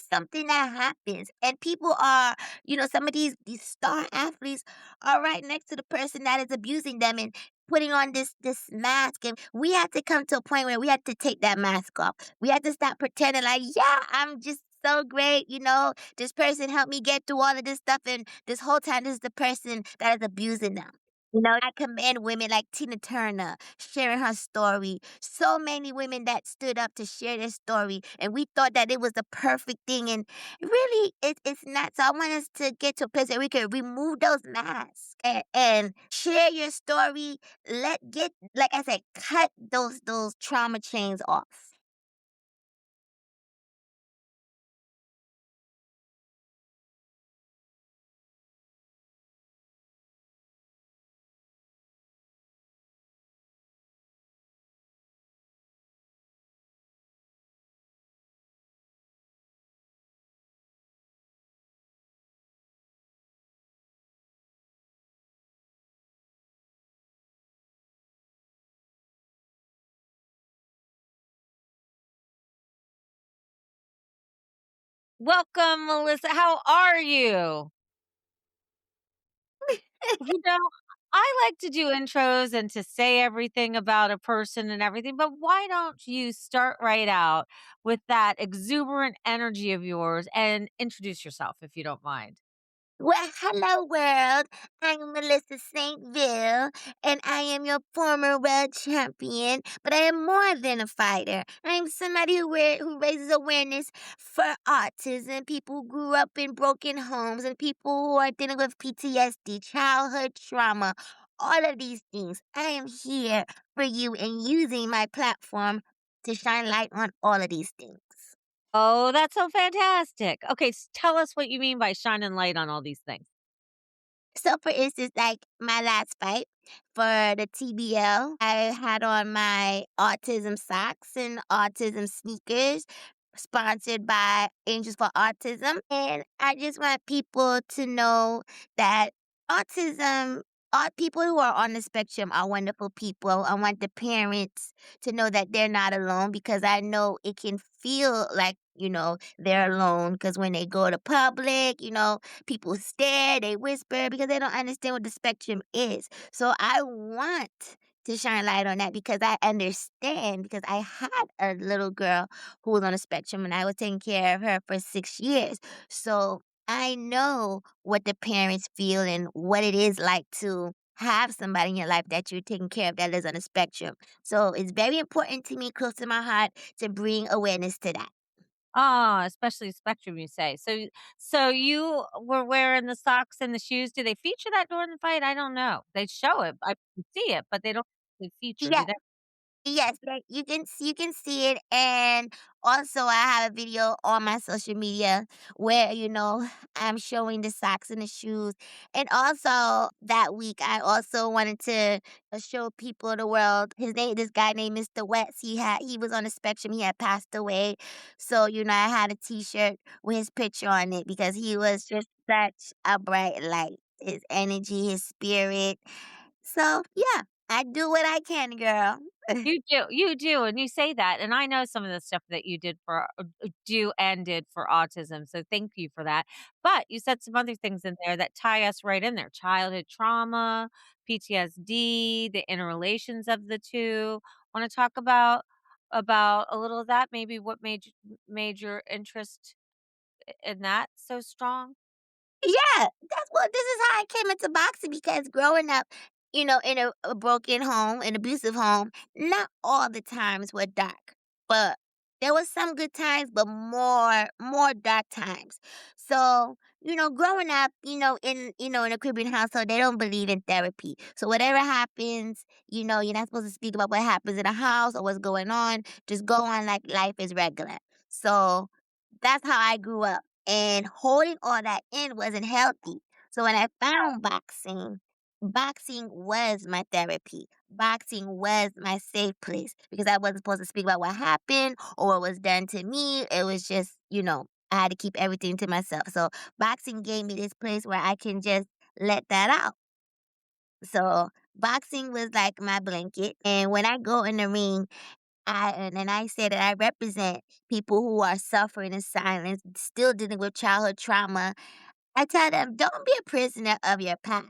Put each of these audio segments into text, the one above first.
is something that happens. And people are, some of these star athletes are right next to the person that is abusing them and putting on this mask. And we had to come to a point where we had to take that mask off. We had to stop pretending like, yeah, I'm just so great, this person helped me get through all of this stuff, and this whole time this is the person that is abusing them. I commend women like Tina Turner sharing her story. So many women that stood up to share their story, and we thought that it was the perfect thing, and really, it's not. So I want us to get to a place where we can remove those masks and share your story. Like I said, cut those trauma chains off. Welcome, Melissa. How are you? You know, I like to do intros and to say everything about a person and everything, but why don't you start right out with that exuberant energy of yours and introduce yourself if you don't mind? Well, hello world. I'm Melissa Saintville, and I am your former world champion. But I am more than a fighter. I am somebody who raises awareness for autism, people who grew up in broken homes, and people who are dealing with PTSD, childhood trauma, all of these things. I am here for you and using my platform to shine light on all of these things. Oh, that's so fantastic. Okay, tell us what you mean by shining light on all these things. So, for instance, like my last fight for the TBL, I had on my autism socks and autism sneakers, sponsored by Angels for Autism. And I just want people to know that autism, all people who are on the spectrum are wonderful people. I want the parents to know that they're not alone, because I know it can feel like, they're alone, because when they go to public, people stare, they whisper because they don't understand what the spectrum is. So I want to shine light on that, because I understand, because I had a little girl who was on the spectrum and I was taking care of her for 6 years. So I know what the parents feel and what it is like to have somebody in your life that you're taking care of that lives on the spectrum. So it's very important to me, close to my heart, to bring awareness to that. Ah, especially Spectrum, you say. So you were wearing the socks and the shoes. Do they feature that during the fight? I don't know. They show it. I can see it, but they don't actually feature, do Yeah, they? yes, like, you can see it, and also I have a video on my social media where, I'm showing the socks and the shoes. And also that week I also wanted to show people the world. This guy named Mr. Wets, he was on the spectrum, he had passed away. So, I had a t-shirt with his picture on it, because he was just such a bright light. His energy, his spirit. So yeah, I do what I can, girl. You do, and you say that, and I know some of the stuff that you did for do and did for autism, so thank you for that. But you said some other things in there that tie us right in there: childhood trauma, PTSD, the interrelations of the two. Want to talk about a little of that? Maybe what made your interest in that so strong? Yeah, this is how I came into boxing, because growing up, in a broken home, an abusive home, not all the times were dark, but there was some good times, but more dark times. So, growing up, in a Caribbean household, they don't believe in therapy. So whatever happens, you're not supposed to speak about what happens in the house or what's going on. Just go on like life is regular. So that's how I grew up. And holding all that in wasn't healthy. So when I found boxing, boxing was my therapy. Boxing was my safe place, because I wasn't supposed to speak about what happened or what was done to me. It was just, I had to keep everything to myself. So boxing gave me this place where I can just let that out. So boxing was like my blanket. And when I go in the ring, I say that I represent people who are suffering in silence, still dealing with childhood trauma. I tell them, don't be a prisoner of your past.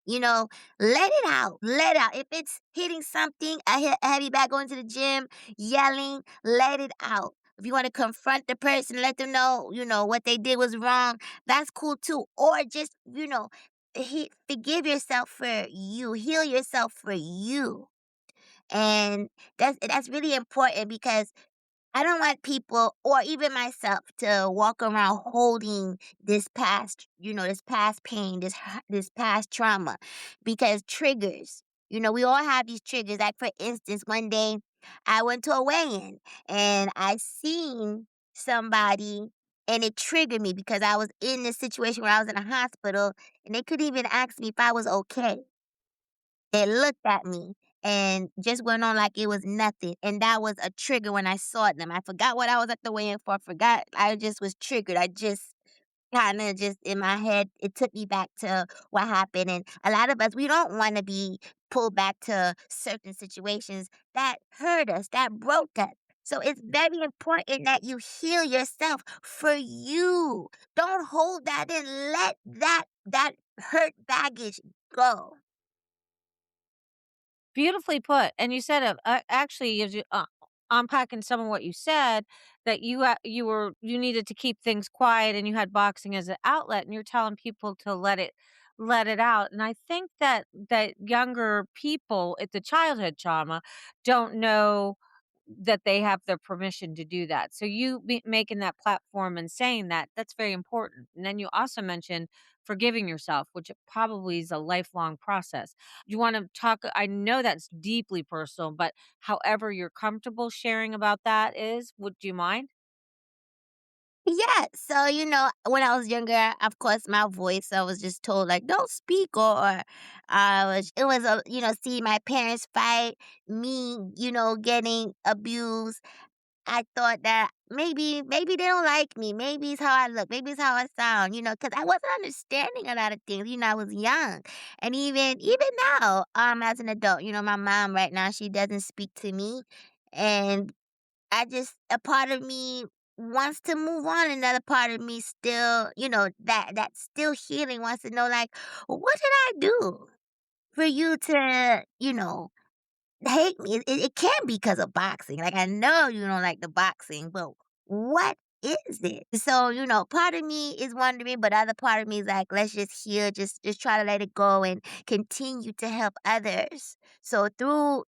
You know, let it out. Let out. If it's hitting something, a heavy bag, going to the gym, yelling, let it out. If you want to confront the person, let them know, what they did was wrong. That's cool too. Or just, forgive yourself for you. Heal yourself for you. And that's really important because I don't want people or even myself to walk around holding this past pain, this past trauma because triggers. We all have these triggers. Like for instance, one day I went to a weigh-in and I seen somebody and it triggered me because I was in this situation where I was in a hospital and they couldn't even ask me if I was okay. They looked at me and just went on like it was nothing, and that was a trigger when I saw them. I forgot what I was at the weigh-in for, forgot I just was triggered. I just kinda just in my head, it took me back to what happened, and a lot of us, we don't wanna be pulled back to certain situations that hurt us, that broke us. So it's very important that you heal yourself for you. Don't hold that in. Let that hurt baggage go. Beautifully put, and you said, actually, as you unpacking some of what you said, that you needed to keep things quiet, and you had boxing as an outlet, and you're telling people to let it out, and I think that younger people at the childhood trauma don't know that they have the permission to do that. So making that platform and saying that, that's very important. And then you also mentioned forgiving yourself, which probably is a lifelong process. You want to talk, I know that's deeply personal, but however you're comfortable sharing about that is, would you mind? Yeah, so when I was younger, of course, my voice, I was just told like, don't speak, or it was a see my parents fight, me, getting abused. I thought that maybe they don't like me, maybe it's how I look, maybe it's how I sound, because I wasn't understanding a lot of things. I was young, and even now, as an adult, my mom right now she doesn't speak to me, and a part of me wants to move on. Another part of me still, that still healing wants to know, like, what did I do for you to, hate me? It can't be because of boxing. Like, I know you don't like the boxing, but what is it? So, part of me is wondering, but other part of me is like, let's just heal, just try to let it go and continue to help others. So through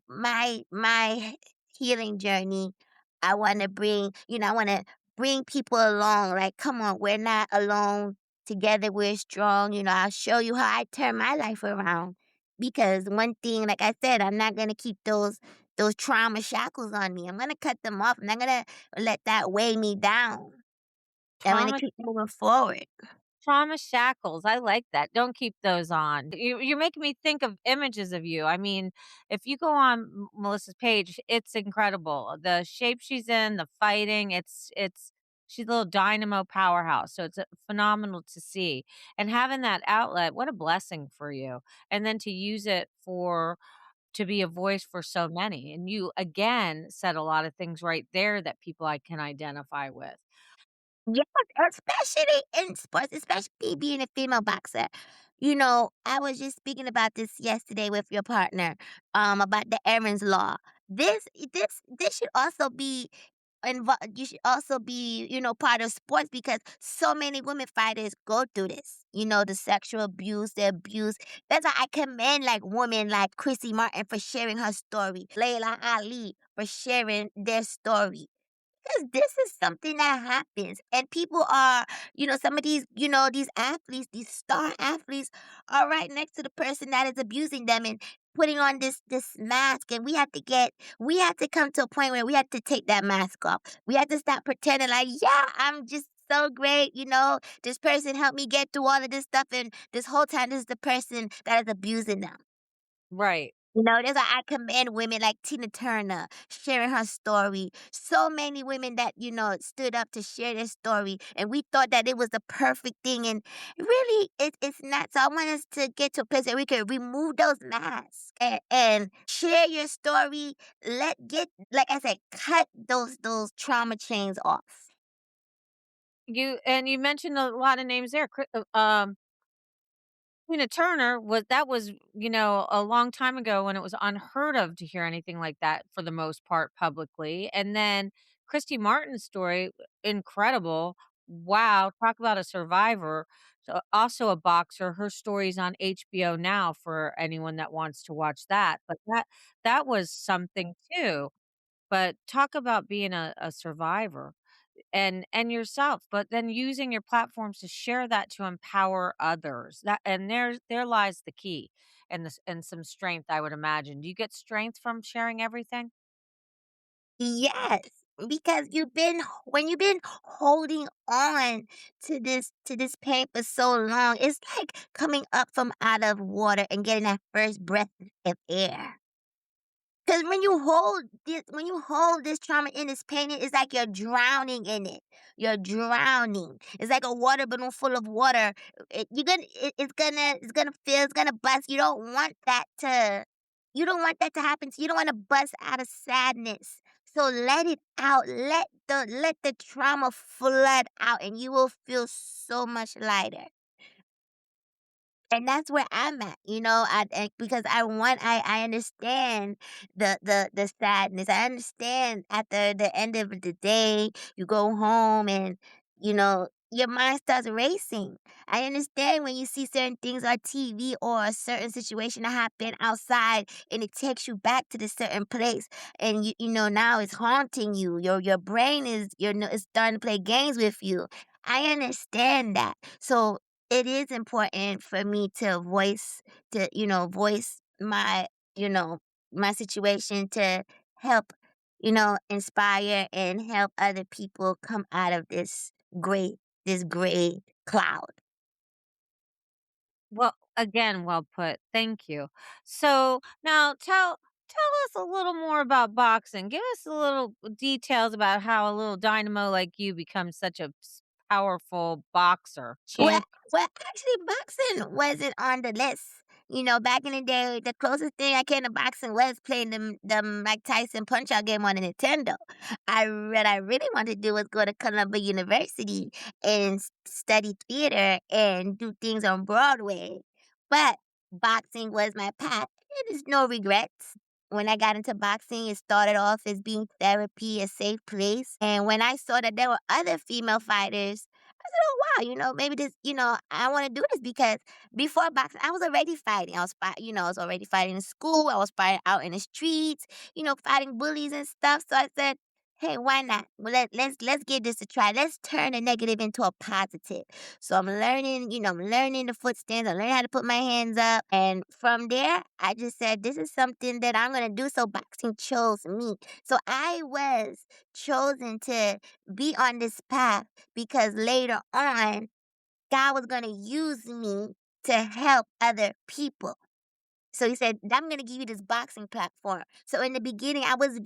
my healing journey, I want to bring people along. Like, come on, we're not alone. Together we're strong. I'll show you how I turn my life around. Because one thing, like I said, I'm not gonna keep those trauma shackles on me. I'm gonna cut them off. I'm not gonna let that weigh me down. I'm gonna Trauma keep moving forward. Trauma shackles, I like that, don't keep those on. You're making me think of images of you. I mean, if you go on Melissa's page, it's incredible. The shape she's in, the fighting, it's she's a little dynamo powerhouse, so it's, phenomenal to see, and having that outlet, what a blessing for you, and then to use it to be a voice for so many, and you, again, said a lot of things right there that people I can identify with. Yes, especially in sports, especially being a female boxer. I was just speaking about this yesterday with your partner, about the Aaron's Law. This should also be involved. You should also be, part of sports because so many women fighters go through this. The sexual abuse, the abuse. That's why I commend like women like Chrissy Martin for sharing her story, Layla Ali for sharing their story. Because this is something that happens, and people are, some of these athletes, these star athletes, are right next to the person that is abusing them and putting on this mask. And we had to come to a point where we had to take that mask off. We had to stop pretending like, yeah, I'm just so great. This person helped me get through all of this stuff, and this whole time, this is the person that is abusing them. Right. That's why I commend women like Tina Turner sharing her story. So many women that, stood up to share their story, and we thought that it was the perfect thing. And really, it's not. So I want us to get to a place where we can remove those masks and share your story. Like I said, cut those trauma chains off. You mentioned a lot of names there. Tina Turner was, a long time ago when it was unheard of to hear anything like that for the most part publicly. And then Christy Martin's story, incredible. Wow, talk about a survivor. So also a boxer. Her story's on HBO now for anyone that wants to watch that. But that was something too. But talk about being a survivor and yourself, but then using your platforms to share that to empower others. That and there lies the key and some strength, I would imagine. Do you get strength from sharing everything? Yes, because when you've been holding on to this pain for so long, it's like coming up from out of water and getting that first breath of air. Because when you hold this trauma in this pain, it's like you're drowning in it. You're drowning. It's like a water balloon full of water. It's gonna bust. You don't want that to happen. You don't want to bust out of sadness. So let it out. Let the trauma flood out, and you will feel so much lighter. And that's where I'm at, because I understand the sadness. I understand after the end of the day, you go home and your mind starts racing. I understand when you see certain things on TV or a certain situation that happened outside, and it takes you back to this certain place, and now it's haunting you. Your brain is starting to play games with you. I understand that. So it is important for me to voice you know, my situation to help, inspire and help other people come out of this gray cloud. Well, again, well put. Thank you. So now tell us a little more about boxing. Give us a little details about how a little dynamo like you becomes such a powerful boxer, Well champ. well, actually, boxing wasn't on the list. Back in the day, the closest thing I came to boxing was playing them Mike Tyson Punch-Out game on the Nintendo. What I really wanted to do was go to Columbia University and study theater and do things on Broadway. But boxing was my path. There's no regrets. When I got into boxing, it started off as being therapy, a safe place. And when I saw that there were other female fighters, I said, "Oh wow, maybe I want to do this." Because before boxing, I was already fighting. I was already fighting in school. I was fighting out in the streets, fighting bullies and stuff. So I said, "Hey, why not? Well, let's give this a try. Let's turn a negative into a positive." So I'm learning the footstands. I'm learning how to put my hands up, and from there, I just said, "This is something that I'm gonna do." So boxing chose me. So I was chosen to be on this path because later on, God was going to use me to help other people. So he said, I'm gonna give you this boxing platform. So in the beginning, I was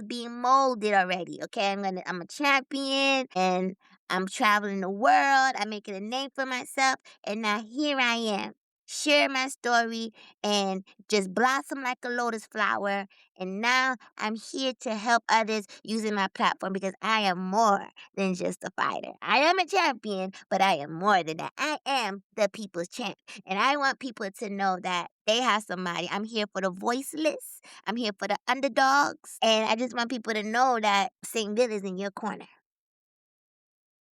being molded already. Okay, I'm a champion and I'm traveling the world. I'm making a name for myself. And now here I am, share my story and just blossom like a lotus flower. And now I'm here to help others using my platform because I am more than just a fighter. I am a champion, but I am more than that. I am the people's champ. And I want people to know that they have somebody. I'm here for the voiceless. I'm here for the underdogs. And I just want people to know that St. Bill is in your corner.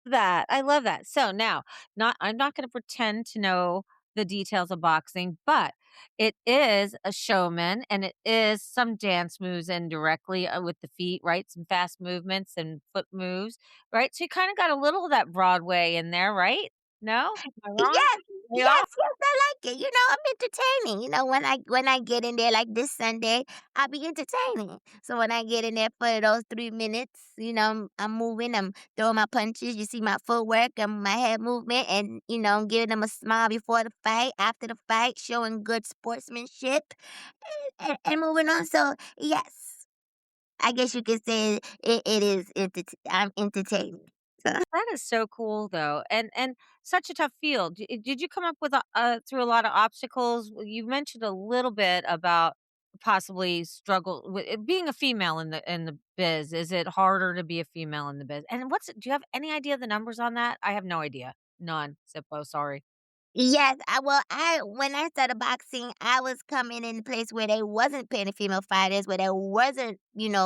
That. I love that. So now, not I'm not gonna pretend to know the details of boxing, but it is a showman and it is some dance moves indirectly, with the feet, right? Some fast movements and foot moves, right? So you kinda got a little of that Broadway in there, right? No? Am I wrong? Yes, They are. Yes, yes, I like it. I'm entertaining. When I get in there like this Sunday, I'll be entertaining. So when I get in there for those 3 minutes, I'm moving, I'm throwing my punches. You see my footwork and my head movement, and I'm giving them a smile before the fight, after the fight, showing good sportsmanship, and moving on. So yes, I guess you could say it is. I'm entertaining. So. That is so cool though, and such a tough field. Did you come up with through a lot of obstacles? Well, you mentioned a little bit about possibly struggle with being a female in the biz. Is it harder to be a female in the biz? And do you have any idea the numbers on that? I have no idea. None. Zippo, sorry. Yes, I when I started boxing, I was coming in a place where they wasn't paying the female fighters, where they wasn't,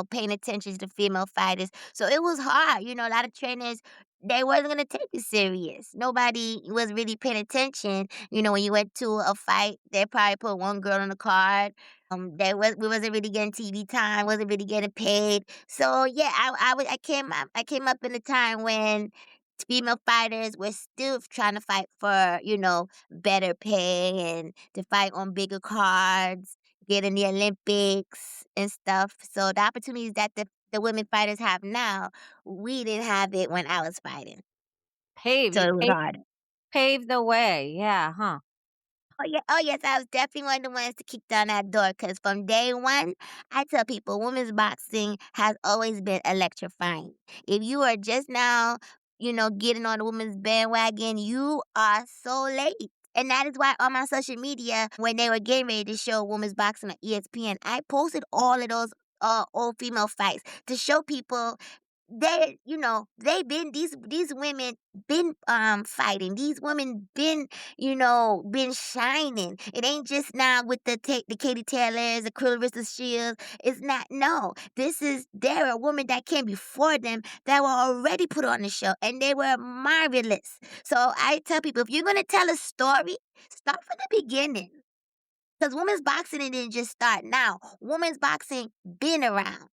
paying attention to female fighters. So it was hard. A lot of trainers they wasn't gonna take you serious. Nobody was really paying attention. When you went to a fight, they probably put one girl on the card. We wasn't really getting TV time, wasn't really getting paid. So yeah, I came up in a time when female fighters were still trying to fight for, better pay and to fight on bigger cards, get in the Olympics and stuff. So the opportunities that the women fighters have now, we didn't have it when I was fighting. So You it was hard. paved the way. Yeah, huh? Oh, yeah. Oh, yes, I was definitely one of the ones to kick down that door. Cause from day one, I tell people women's boxing has always been electrifying. If you are just now, getting on the women's bandwagon, you are so late. And that is why on my social media, when they were getting ready to show women's boxing on ESPN, I posted all of those old female fights to show people they've been these women been fighting. These women been shining. It ain't just now with the Katie Taylors, the Clarissa Shields. It's not. No, there are women that came before them that were already put on the show, and they were marvelous. So I tell people, if you're gonna tell a story, start from the beginning. Because women's boxing it didn't just start now. Women's boxing been around.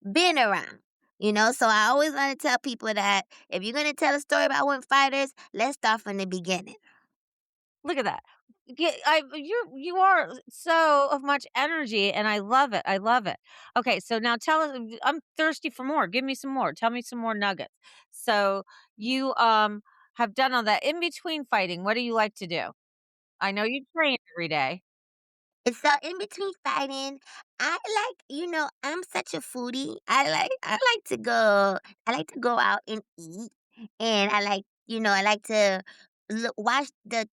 So I always want to tell people that if you're gonna tell a story about women fighters, let's start from the beginning. Look at that. You are so of much energy, and I love it. I love it. Okay, so now tell us. I'm thirsty for more. Give me some more. Tell me some more nuggets. So you have done all that in between fighting. What do you like to do? I know you train every day. And so in between fighting, I'm such a foodie. I like to go out and eat. And I like to watch there's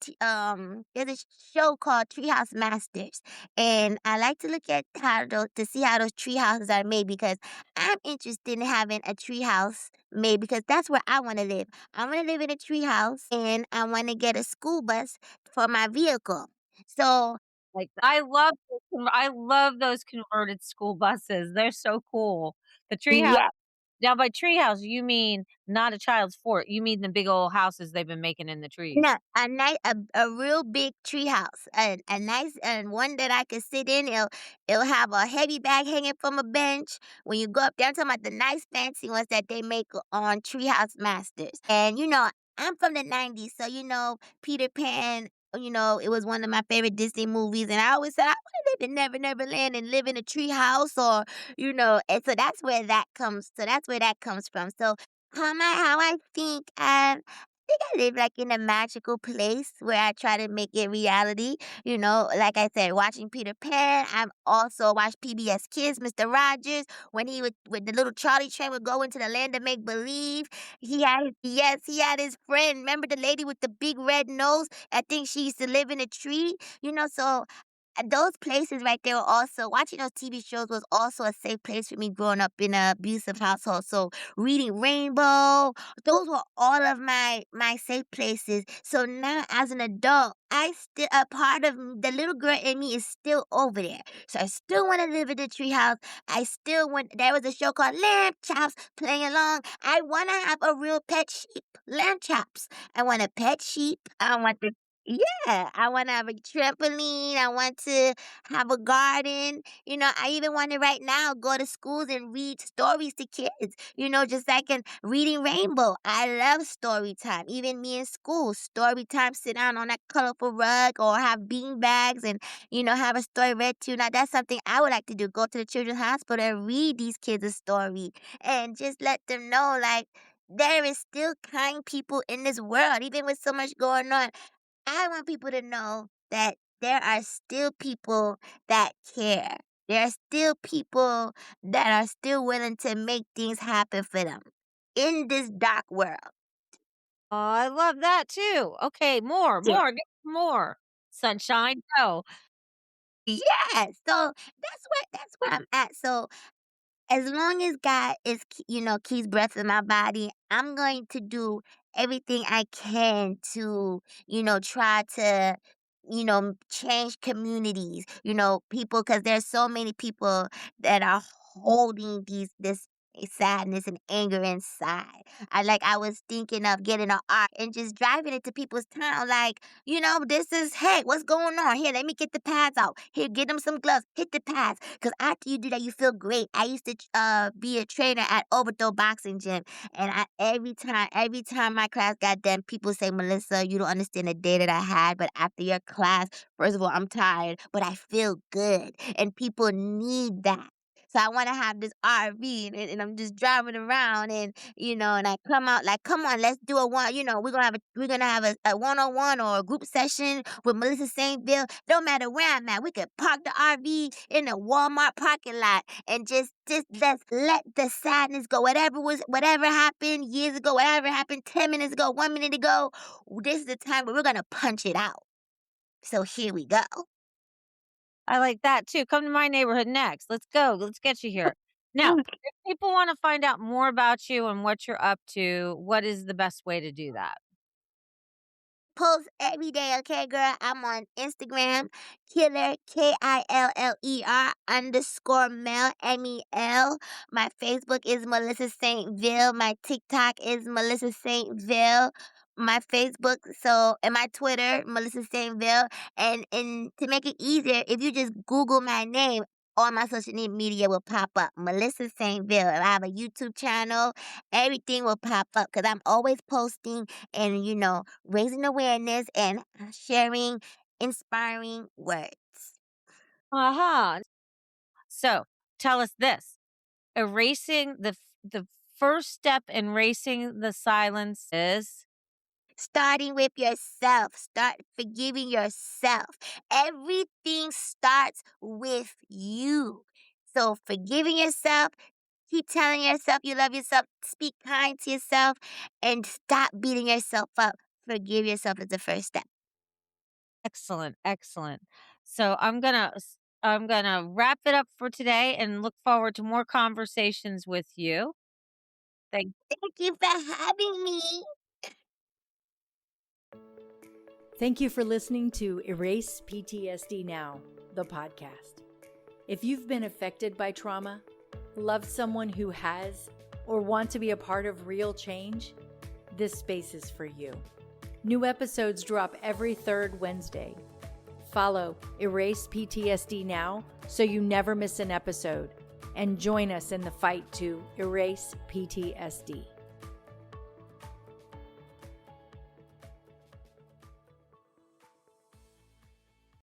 a show called Treehouse Masters. And I like to look at to see how those tree houses are made because I'm interested in having a tree house made because that's where I want to live. I want to live in a tree house and I want to get a school bus for my vehicle. So Like I love those converted school buses. They're so cool. The treehouse. yeah. Now by treehouse, you mean not a child's fort. You mean the big old houses they've been making in the trees. No, a real big tree house, a nice and one that I could sit in. It'll have a heavy bag hanging from a bench. When you go up there, I'm talking about the nice fancy ones that they make on Treehouse Masters. And I'm from the '90s, so Peter Pan. It was one of my favorite Disney movies, and I always said I want to live in Never Land and live in a tree house, or and so that's where that comes. So that's where that comes from. So how I think I live like in a magical place where I try to make it reality. Like I said, watching Peter Pan. I'm also watch PBS Kids, Mr. Rogers, when he would with the little Charlie train would go into the land of make believe. He had his friend. Remember the lady with the big red nose? I think she used to live in a tree. So those places right there were also watching those TV shows was also a safe place for me growing up in an abusive household. So reading Rainbow, those were all of my safe places. So now as an adult, I still a part of the little girl in me is still over there. So I still want to live in the treehouse. I still want. There was a show called Lamb Chops playing along. I want to have a real pet sheep, lamb chops. I want a pet sheep. I want this. Yeah, I want to have a trampoline. I want to have a garden. I even want to right now go to schools and read stories to kids, just like in Reading Rainbow. I love story time. Even me in school, story time, sit down on that colorful rug or have bean bags and, have a story read to you. Now, that's something I would like to do. Go to the children's hospital and read these kids a story and just let them know, like, there is still kind people in this world, even with so much going on. I want people to know that there are still people that care. There are still people that are still willing to make things happen for them in this dark world. Oh, I love that too. Okay, more, Yeah. more, get more. Sunshine, go. Yeah. So that's where I'm at. So as long as God keeps breath in my body, I'm going to do everything I can to, try to, change communities, people, because there's so many people that are holding this sadness and anger inside. I was thinking of getting an art and just driving it to people's town, like, this is, hey, what's going on? Here, let me get the pads out. Here, get them some gloves. Hit the pads. Because after you do that, you feel great. I used to be a trainer at Overthrow Boxing Gym. And every time my class got done, people say, Melissa, you don't understand the day that I had. But after your class, first of all, I'm tired, but I feel good. And people need that. So I want to have this RV and I'm just driving around and I come out like, come on, let's do a one. We're gonna have a one-on-one or a group session with Melissa Saintville. No matter where I'm at, we could park the RV in a Walmart parking lot and just let's let the sadness go. Whatever happened years ago, whatever happened 10 minutes ago, 1 minute ago. This is the time where we're gonna punch it out. So here we go. I like that too. Come to my neighborhood next. Let's go. Let's get you here. Now, if people want to find out more about you and what you're up to, what is the best way to do that? Post every day, okay, girl? I'm on Instagram, killer, KILLER underscore Mel, MEL. My Facebook is Melissa Saintville. My TikTok is Melissa Saintville. My Facebook, and my Twitter, Melissa Saintville. And to make it easier, if you just Google my name, all my social media will pop up. Melissa Saintville. I have a YouTube channel. Everything will pop up because I'm always posting and raising awareness and sharing inspiring words. Uh-huh. So, tell us this. Erasing the first step in erasing the silence is Starting with yourself, start forgiving yourself. Everything starts with you. So, forgiving yourself, keep telling yourself you love yourself, speak kind to yourself, and stop beating yourself up. Forgive yourself is the first step. excellent, excellent. So, I'm gonna wrap it up for today and look forward to more conversations with you. Thank Thank you for having me. Thank you for listening to Erase PTSD Now, the podcast. If you've been affected by trauma, love someone who has, or want to be a part of real change, this space is for you. New episodes drop every third Wednesday. Follow Erase PTSD Now so you never miss an episode, and join us in the fight to erase PTSD.